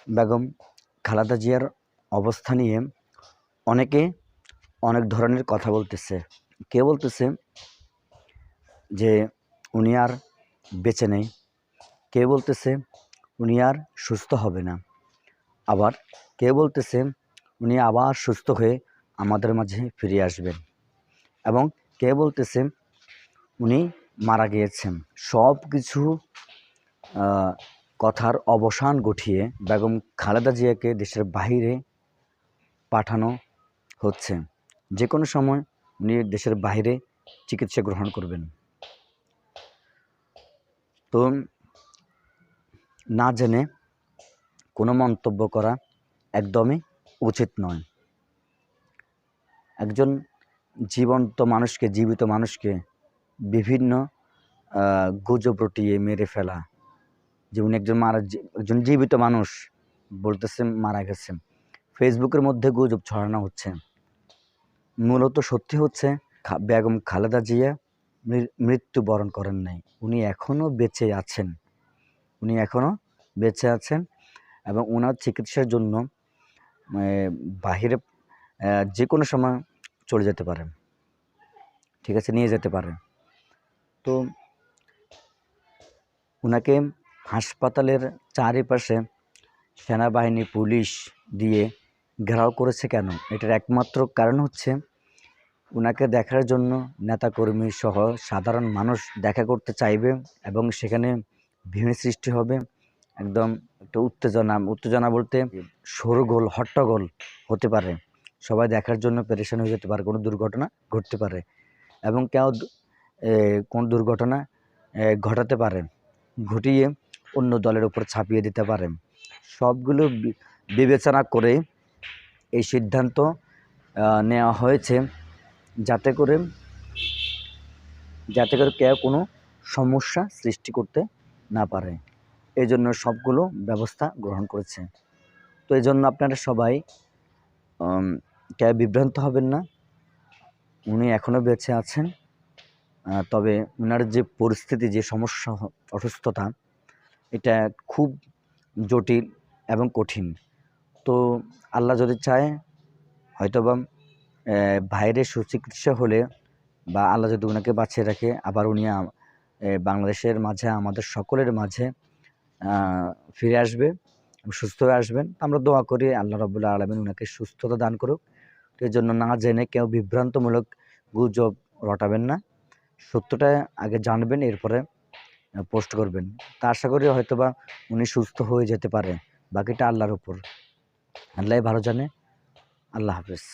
বেগম খালেদা জিয়ার অবস্থা নিয়ে অনেকে অনেক ধরনের কথা বলতেছে। কেউ বলতেছে যে উনি আর বেঁচে নেই, কেউ বলতেছে উনি আর সুস্থ হবে না, আবার কেউ বলতেছে উনি আবার সুস্থ হয়ে আমাদের মাঝে ফিরে আসবেন, এবং কেউ বলতেছে উনি মারা গিয়েছেন। সব কিছু কথার অবসান ঘটিয়ে বেগম খালেদা জিয়াকে দেশের বাহিরে পাঠানো হচ্ছে। যে কোনো সময় উনি দেশের বাইরে চিকিৎসা গ্রহণ করবেন। তো না জেনে কোনো মন্তব্য করা একদমই উচিত নয়। একজন জীবিত মানুষকে বিভিন্ন গুজব রটিয়ে মেরে ফেলা, যে উনি একজন জীবিত মানুষ বলতেছে মারা গেছে, ফেসবুকের মধ্যে গুজব ছড়ানো হচ্ছে। মূলত সত্যি হচ্ছে বেগম খালেদা জিয়া মৃত্যুবরণ করেন নাই, উনি এখনও বেঁচে আছেন এবং ওনার চিকিৎসার জন্য বাহিরে যে কোনো সময় চলে যেতে পারেন, ঠিক আছে, নিয়ে যেতে পারেন। তো ওনাকে হাসপাতালের চারিপাশে সেনাবাহিনী, পুলিশ দিয়ে ঘেরাও করেছে কেন? এটার একমাত্র কারণ হচ্ছে ওনাকে দেখার জন্য নেতাকর্মী সহ সাধারণ মানুষ দেখা করতে চাইবে এবং সেখানে ভিড় সৃষ্টি হবে। একদম একটা উত্তেজনা বলতে শোরগোল, হট্টগোল হতে পারে। সবাই দেখার জন্য পেরেশান হয়ে যেতে পারে, কোনো দুর্ঘটনা ঘটতে পারে এবং কেউ কোন দুর্ঘটনা ঘটাতে পারে, ঘটিয়ে অন্য দলের উপর ছাপিয়ে দিতে পারে। সবগুলো বিবেচনা করে এই সিদ্ধান্ত নেওয়া হয়েছে, যাতে করে কেউ কোনো সমস্যা সৃষ্টি করতে না পারে। এই জন্য সবগুলো ব্যবস্থা গ্রহণ করেছে। তো এই জন্য আপনারা সবাই কেউ বিভ্রান্ত হবেন না। উনি এখনও বেঁচে আছেন, তবে ওনার যে পরিস্থিতি, যে সমস্যা, অসুস্থতা, এটা খুব জটিল এবং কঠিন। তো আল্লাহ যদি চায়, হয়তোবা বাইরে সুচিকিৎসা হলে বা আল্লাহ যদি ওনাকে বাঁচিয়ে রাখে, আবার উনি বাংলাদেশের মাঝে, আমাদের সকলের মাঝে ফিরে আসবে, সুস্থ হয়ে আসবেন। আমরা দোয়া করি আল্লাহ রাব্বুল আলামিন ওনাকে সুস্থতা দান করুক। তো এই জন্য না জেনে কেউ বিভ্রান্তমূলক গুজব রটাবেন না, সত্যটা আগে জানবেন, এরপরে পোস্ট করবেন। তা আশা করি হয়তোবা উনি সুস্থ হয়ে যেতে পারে, বাকিটা আল্লাহর উপর, আল্লাহই ভালো জানে। আল্লাহ হাফেজ।